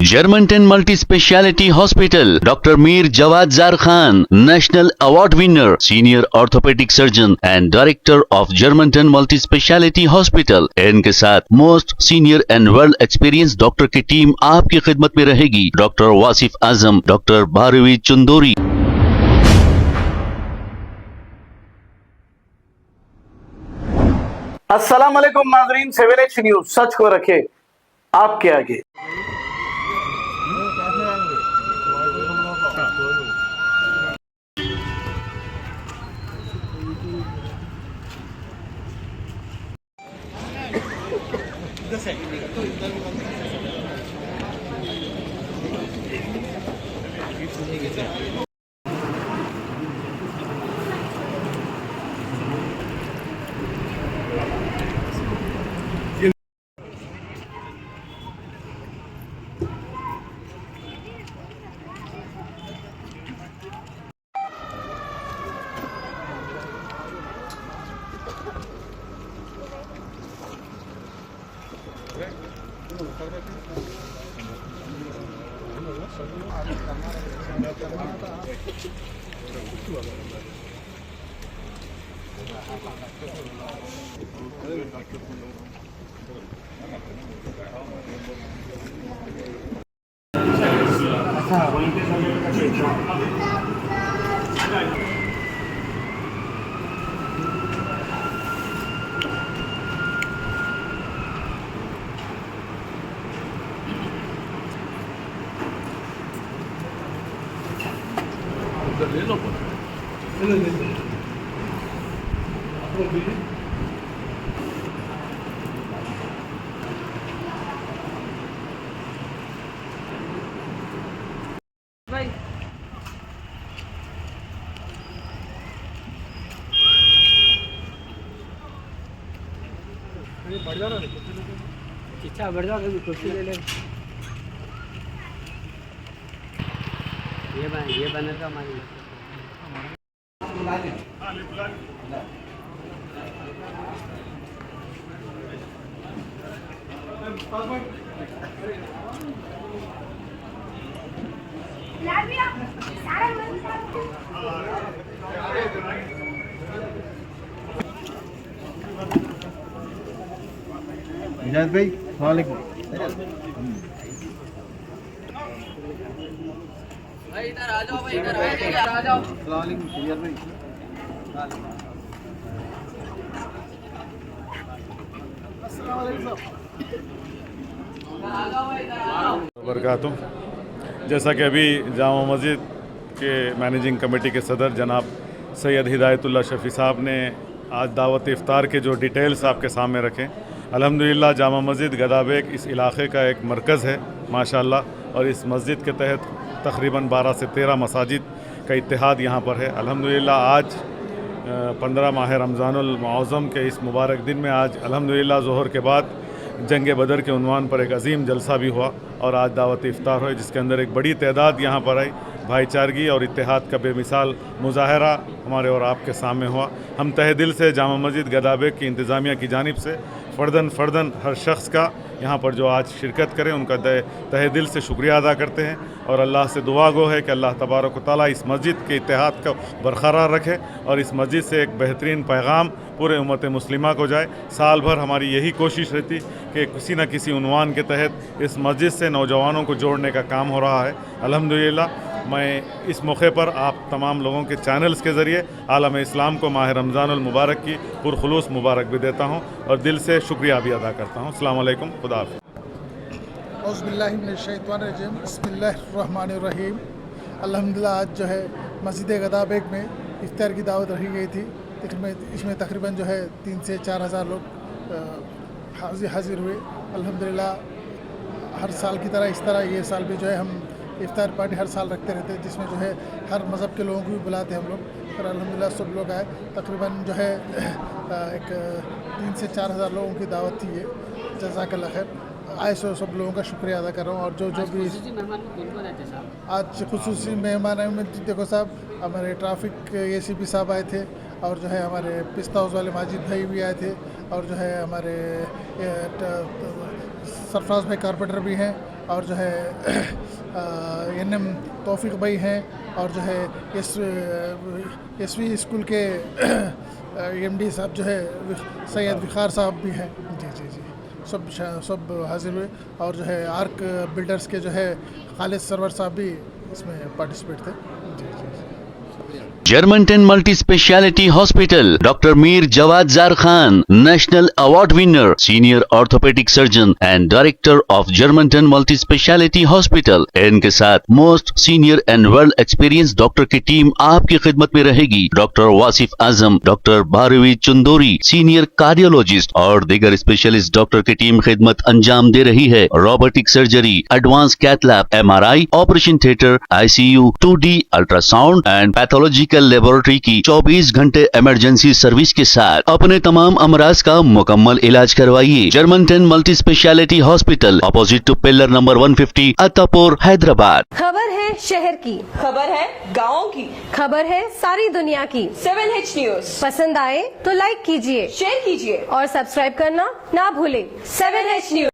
Germantown Multi Speciality Hospital, Dr. Mir Jawad Zar Khan, National Award winner, Senior Orthopedic Surgeon and Director of Germantown Multi Speciality Hospital। इनके साथ most senior and world experience doctor की team आपकी खिदमत में रहेगी। Doctor Wasif आजम, doctor Bharvi Chandori. अस्सलाम वालेकुम नाज़रीन, 7H न्यूज सच को रखे आपके आगे। बढ़ जाओ ना, इच्छा बढ़ जाओ, कभी कुर्सी ले ले। ये बना था हमारी। इजाज़ भाई, वालेकुम। भाई इधर आ जाओ, भाई इधर आ जाओ। वालेकुम इजाज़ भाई। वबरकातुहू। जैसा कि अभी जामा मस्जिद के मैनेजिंग कमेटी के सदर जनाब सैयद हिदायतुल्लाह शफ़ी साहब ने आज दावत इफ्तार के जो डिटेल्स आपके सामने रखें। अल्हम्दुलिल्लाह जामा मस्जिद गदाबेग इस इलाक़े का एक मरकज़ है माशाअल्लाह, और इस मस्जिद के तहत तकरीबन 12 से 13 मसाजिद का इत्तेहाद यहाँ पर है। अल्हम्दुलिल्लाह आज 15 माह रमज़ानुल मुअज़्ज़म के इस मुबारक दिन में आज अल्हम्दुलिल्लाह ज़ोहर के बाद जंग बदर के उन्वान पर एक अजीम जलसा भी हुआ और आज दावत इफ्तार हुई, जिसके अंदर एक बड़ी तादाद यहाँ पर आई। भाईचारगी और इत्तेहाद का बेमिसाल मुजाहरा हमारे और आपके सामने हुआ। हम तहे दिल से जामा मस्जिद गदाबेग की इंतज़ामिया की जानिब से फ़र्दन हर शख्स का यहाँ पर जो आज शिरकत करें उनका तहे दिल से शुक्रिया अदा करते हैं और अल्लाह से दुआ गो है कि अल्लाह तबारक व तआला इस मस्जिद के इत्तेहाद को बरकरार रखे और इस मस्जिद से एक बेहतरीन पैगाम पूरे उम्मत मुस्लिमा को जाए। साल भर हमारी यही कोशिश रहती कि किसी न किसी उन्वान के तहत इस मस्जिद से नौजवानों को जोड़ने का काम हो रहा है। अल्हम्दुलिल्लाह मैं इस मौके पर आप तमाम लोगों के चैनल्स के ज़रिए आलम इस्लाम को माह रमज़ानुल मुबारक की पुरखुलूस मुबारक भी देता हूँ और दिल से शुक्रिया भी अदा करता हूँ। अस्सलाम वालेकुम, खुदा हाफ़िज़। औज़ुबिल्लाहि मिनश्शैतानिर्रजीम, बिस्मिल्लाहिर्रहमानिर्रहीम। अल्हम्दुलिल्लाह आज जो है मस्जिद गदाबेग में इफ्तार की दावत रखी गई थी। इसमें तकरीबन जो है 3 से 4 हज़ार लोग हाजिर हुए। अल्हम्दुलिल्लाह हर साल की तरह इस तरह ये साल भी जो है हम इफ्तार पार्टी हर साल रखते रहते हैं, जिसमें जो है हर मज़हब के लोगों को भी बुलाते हैं हम लोग। और अल्हम्दुलिल्लाह सब लोग आए। तकरीबन जो है एक 3 से 4 हज़ार लोगों की दावत थी ये। जज़ाकल्लाह खैर। आए सब लोगों का शुक्रिया अदा कर रहा हूँ। और जो भी आज खुसूसी मेहमान आए में देखो साहब, हमारे ट्रैफिक ACP साहब आए थे और जो है हमारे पिस्ता हाउस वाले माजिद भाई भी आए थे और जो है हमारे सरफराज भाई कारपेंटर भी हैं और जो है NM तौफीक भाई हैं, और जो है SV स्कूल के MD साहब जो है सैयद विखार साहब भी हैं। जी जी जी, सब हाजिर हुए, और जो है आर्क बिल्डर्स के जो है खालिद सरवर साहब भी इसमें पार्टिसिपेट थे। जी जी जी। Germantown Multi Speciality Hospital, Dr. Mir Jawad Zar Khan, National Award winner, Senior Orthopedic Surgeon and Director of Germantown Multi Speciality Hospital। इनके साथ most senior and world experience doctor की टीम आपकी खिदमत में रहेगी। डॉक्टर वासिफ आजम, doctor Bharvi चुंदोरी, senior cardiologist और दीगर specialist doctor की टीम खिदमत अंजाम दे रही है। Robotic surgery, advance cath lab, MRI, operation theatre, ICU, 2D ultrasound and pathological laboratory की 24 घंटे इमरजेंसी सर्विस के साथ अपने तमाम अमराज का मुकम्मल इलाज करवाइए। Germanton multi speciality hospital, opposite to pillar number 150, Attapur, Hyderabad. खबर है शहर की, खबर है गाँव की, खबर है सारी दुनिया की। 7H न्यूज पसंद आए तो लाइक कीजिए, शेयर कीजिए और सब्सक्राइब करना ना भूलें। 7H news.